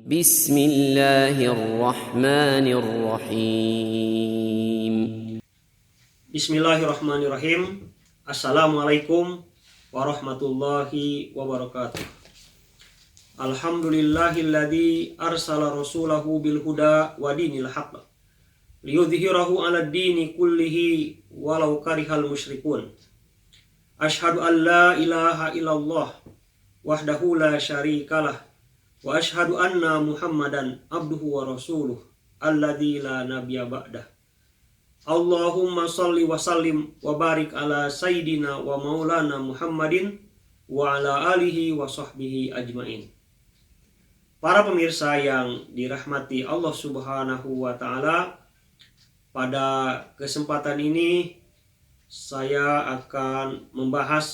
Bismillahirrahmanirrahim. Bismillahirrahmanirrahim. Assalamualaikum warahmatullahi wabarakatuh. Alhamdulillahilladzi arsala rasulahu bil huda wa dinil haqq liyudhhirahu 'alad dini kullihi walau karihal musyrikun. Asyhadu an la ilaha illallah wahdahu la syarikalah wa asyhadu anna Muhammadan abduhu wa rasuluh alladzi la nabiyya ba'dah. Allahumma salli wa sallim wa barik ala sayyidina wa maulana Muhammadin wa ala alihi wa sahbihi ajmain. Para pemirsa yang dirahmati Allah Subhanahu wa taala, pada kesempatan ini saya akan membahas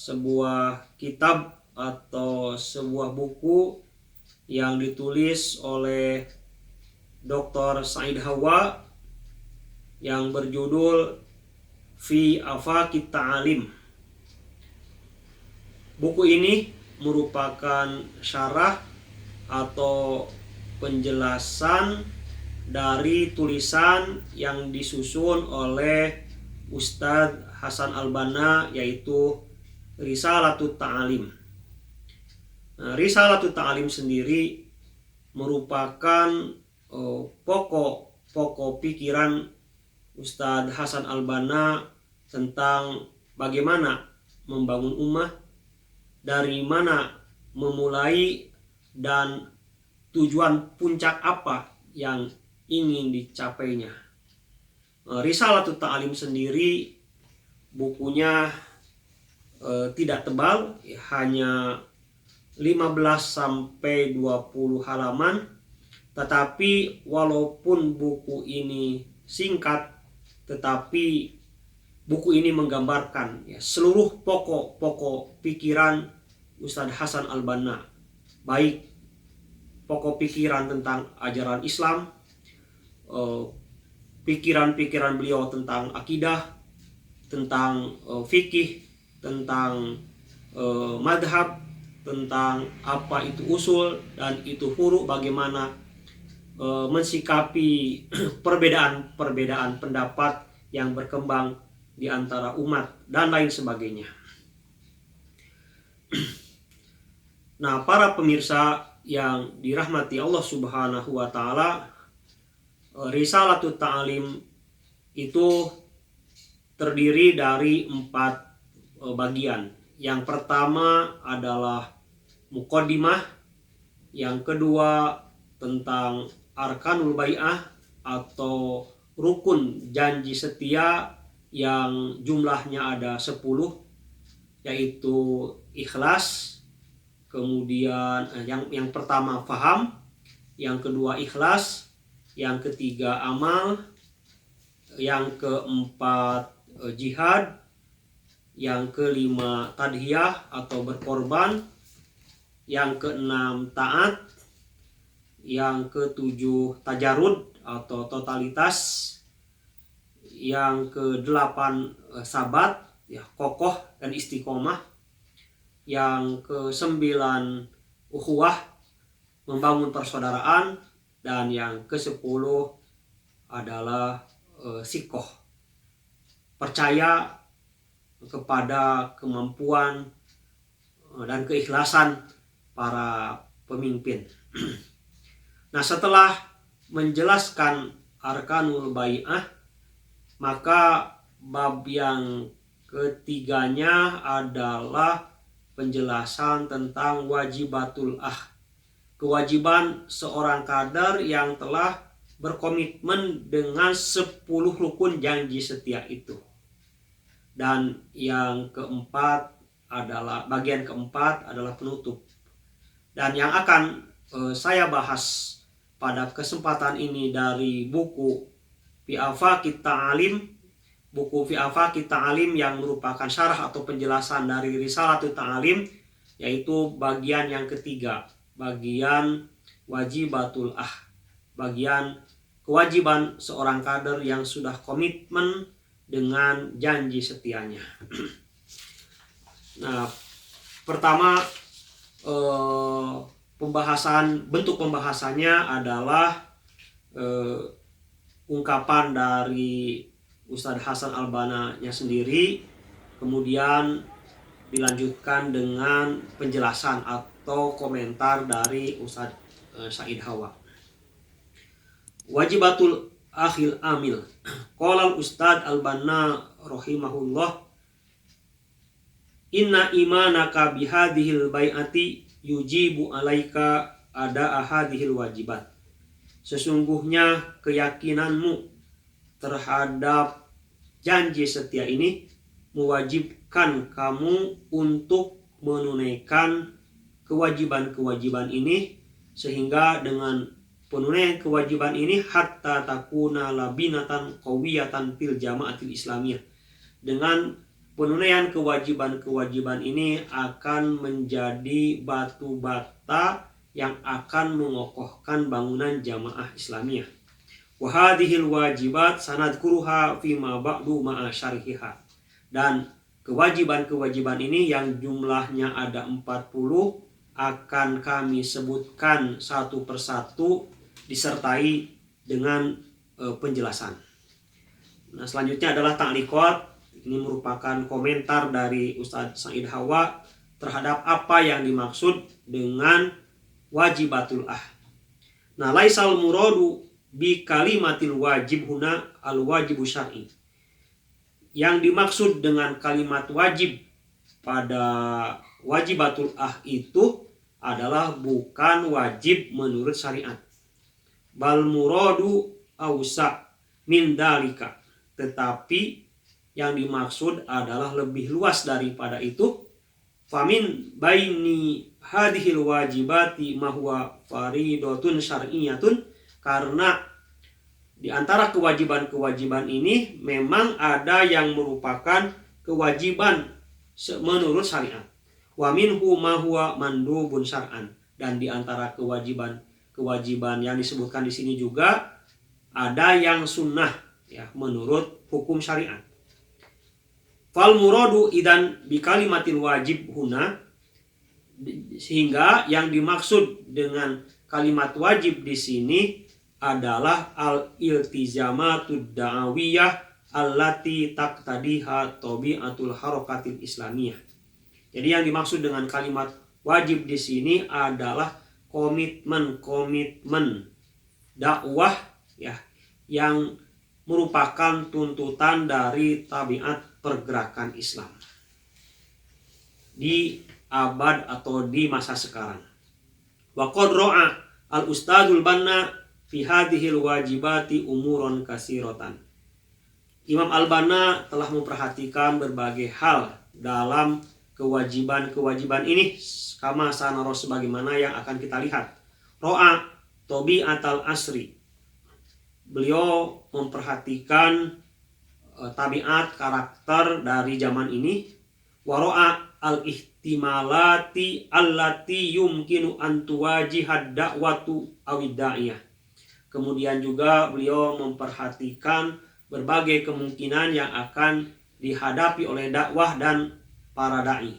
sebuah kitab atau sebuah buku yang ditulis oleh Dr. Said Hawa yang berjudul Fi Afaqit Ta'alim. Buku ini merupakan syarah atau penjelasan dari tulisan yang disusun oleh Ustadz Hasan Al-Banna, yaitu Risalatut Ta'alim. Risalatut Ta'alim sendiri merupakan pokok pikiran Ustadz Hasan Al-Banna tentang bagaimana membangun ummah, dari mana memulai, dan tujuan puncak apa yang ingin dicapainya. Risalatut Ta'alim sendiri bukunya tidak tebal, hanya 15-20 halaman, tetapi walaupun buku ini singkat, tetapi buku ini menggambarkan seluruh pokok pikiran Ustadz Hasan Al-Banna, baik pokok pikiran tentang ajaran Islam, pikiran-pikiran beliau tentang akidah, tentang fikih, tentang madhab, tentang apa itu usul dan itu furu, bagaimana mensikapi perbedaan pendapat yang berkembang di antara umat dan lain sebagainya. Nah, para pemirsa yang dirahmati Allah Subhanahu wa taala, Risalatut Ta'alim itu terdiri dari 4 bagian. Yang pertama adalah muqaddimah, yang kedua tentang arkanul bai'ah atau rukun janji setia yang jumlahnya ada 10, yaitu ikhlas. Kemudian yang pertama faham, yang kedua ikhlas, yang ketiga amal, yang keempat jihad, yang kelima tadhiyah atau berkorban, yang keenam taat, yang ketujuh tajarud atau totalitas, yang kedelapan sabat, kokoh dan istiqomah, yang ke-9 ukhuwah, membangun persaudaraan, dan yang ke-10 adalah sikoh, percaya kepada kemampuan dan keikhlasan para pemimpin. Nah, setelah menjelaskan arkanul bai'ah, maka bab yang ketiganya adalah penjelasan tentang wajibatul kewajiban seorang kader yang telah berkomitmen dengan 10 rukun janji setia itu. Dan yang keempat adalah bagian keempat adalah penutup. Dan yang akan saya bahas pada kesempatan ini dari buku Fi Afaqit Ta'alim, buku Fi Afaqit Ta'alim yang merupakan syarah atau penjelasan dari Risalatut Ta'alim, yaitu bagian yang ketiga, bagian wajibatul bagian kewajiban seorang kader yang sudah komitmen dengan janji setianya. Nah, pertama bentuk pembahasannya adalah ungkapan dari Ustadz Hasan Al-Banna-nya sendiri, kemudian dilanjutkan dengan penjelasan atau komentar dari Ustadz Said Hawa. Wajibatul akhil amil. Qala Ustadz Al-Banna rahimahullah, inna imanaka bihadhil bai'ati yujibu alaika ada ahadihil wajibat. Sesungguhnya keyakinanmu terhadap janji setia ini mewajibkan kamu untuk menunaikan kewajiban-kewajiban ini, sehingga dengan penunaian kewajiban ini hatta takuna labinatan qawiyatan fil jama'atil islamiyah. Dengan penunaian kewajiban-kewajiban ini akan menjadi batu bata yang akan mengokohkan bangunan jamaah Islamiyah. Wa hadhil wajibat sanadkuruha fima ba'du ma'a syarhiha. Dan kewajiban-kewajiban ini yang jumlahnya ada 40 akan kami sebutkan satu persatu disertai dengan penjelasan. Nah, selanjutnya adalah ta'liqat. Ini merupakan komentar dari Ustadz Said Hawa terhadap apa yang dimaksud dengan wajibatul Nah, laisal muradu bi kalimatil wajib huna al wajibu syar'i. Yang dimaksud dengan kalimat wajib pada wajibatul itu adalah bukan wajib menurut syariat. Bal muradu ausa min dalika. Tetapi yang dimaksud adalah lebih luas daripada itu. Famin baini hadhil wajibati mahwa faridatun syar'iyyatun, karena di antara kewajiban-kewajiban ini memang ada yang merupakan kewajiban menurut syariat. Wa minhu ma huwa mandubun syar'an, dan di antara kewajiban yang disebutkan di sini juga ada yang sunnah ya menurut hukum syariat. Fal muradu idan bi kalimatil wajib huna, sehingga yang dimaksud dengan kalimat wajib di sini adalah al-iltizamatud da'awiyah allati taqtadiha tabi'atul harakatil islamiyah. Jadi yang dimaksud dengan kalimat wajib di sini adalah komitmen dakwah ya yang merupakan tuntutan dari tabiat pergerakan Islam di abad atau di masa sekarang. Wa qad ra'a al-Ustadzul Banna fi hadhil wajibati umuron kasiratan. Imam Al-Banna telah memperhatikan berbagai hal dalam kewajiban-kewajiban ini, kama sanaro sebagaimana yang akan kita lihat. Ra'a tabi'atal asri. Beliau memperhatikan tabiat karakter dari zaman ini. Waro'a al-ihtimalati allati yumkinu an tuwajihad da'watu awid-da'iyah. Kemudian juga beliau memperhatikan berbagai kemungkinan yang akan dihadapi oleh dakwah dan para da'i.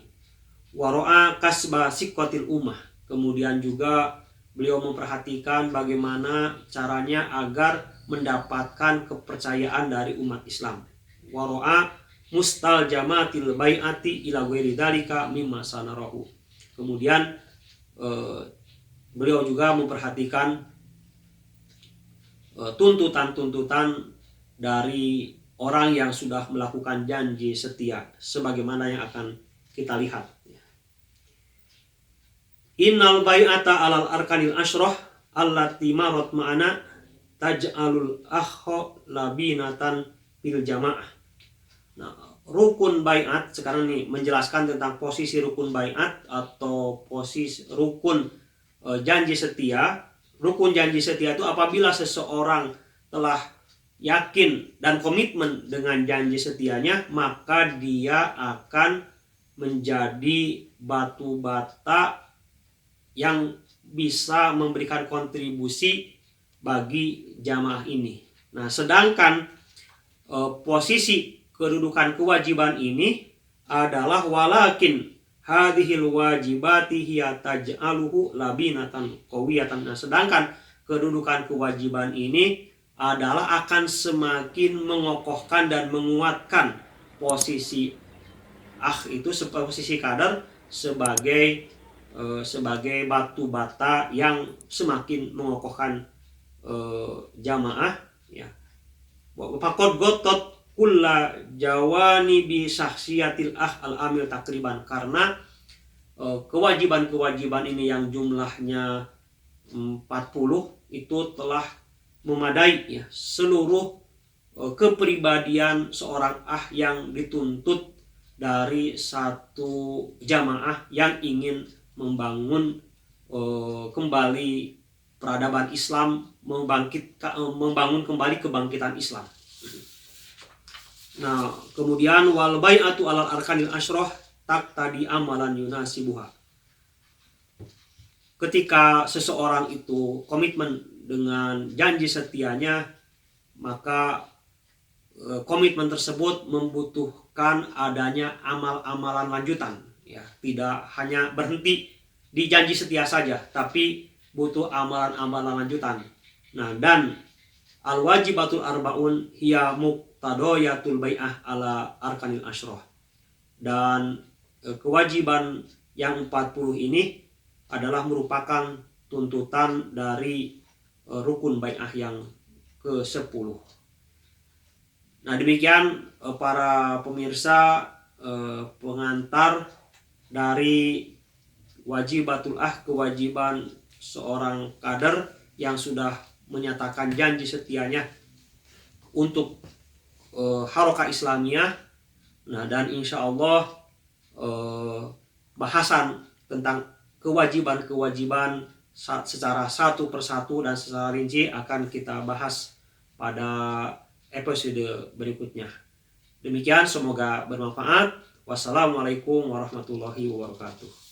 Waro'a kasba siqatil ummah. Kemudian juga beliau memperhatikan bagaimana caranya agar mendapatkan kepercayaan dari umat Islam. Waro'a mustaljamatil bai'ati ila ghairi dzalika mimma sanarahu. Kemudian beliau juga memperhatikan tuntutan-tuntutan dari orang yang sudah melakukan janji setia sebagaimana yang akan kita lihat. Innal bai'ata alal arkanil asyrah allati marat ma'ana taj'alul akho labinatan fil jamaah. Nah, rukun bai'at sekarang nih menjelaskan tentang posisi rukun bai'at atau posisi rukun janji setia. Rukun janji setia itu apabila seseorang telah yakin dan komitmen dengan janji setianya, maka dia akan menjadi batu bata yang bisa memberikan kontribusi bagi jamaah ini. Nah, sedangkan posisi kedudukan kewajiban ini adalah walakin hadhil wajibati hiya taj'aluhu labinatan qawiyatan. Nah, sedangkan kedudukan kewajiban ini adalah akan semakin mengokohkan dan menguatkan posisi itu, posisi kader sebagai batu bata yang semakin mengokohkan jamaah, ya. Faqad gotot kulla jawani bi sahsiyatil al-amil takriban, karena kewajiban-kewajiban ini yang jumlahnya 40 itu telah memadai, ya, seluruh kepribadian seorang yang dituntut dari satu jamaah yang ingin membangun kembali peradaban Islam, membangun kembali kebangkitan Islam. Nah, kemudian wal bai'atu alal arkanil asyrah tak tadi amalan yunasibuha. Ketika seseorang itu komitmen dengan janji setianya, maka komitmen tersebut membutuhkan adanya amal-amalan lanjutan, ya, tidak hanya berhenti di janji setia saja, tapi butuh amalan-amalan lanjutan. Nah, dan al-wajibatul arbaun hiya muqtadayatul bai'ah ala arkanil asyrah. Dan kewajiban yang 40 ini adalah merupakan tuntutan dari rukun bai'ah yang ke-10. Nah, demikian para pemirsa pengantar dari wajibatul kewajiban seorang kader yang sudah menyatakan janji setianya untuk Harokah Islamiyah. Nah, dan insya Allah bahasan tentang kewajiban-kewajiban secara satu persatu dan secara rinci akan kita bahas pada episode berikutnya. Demikian, semoga bermanfaat. Wassalamualaikum warahmatullahi wabarakatuh.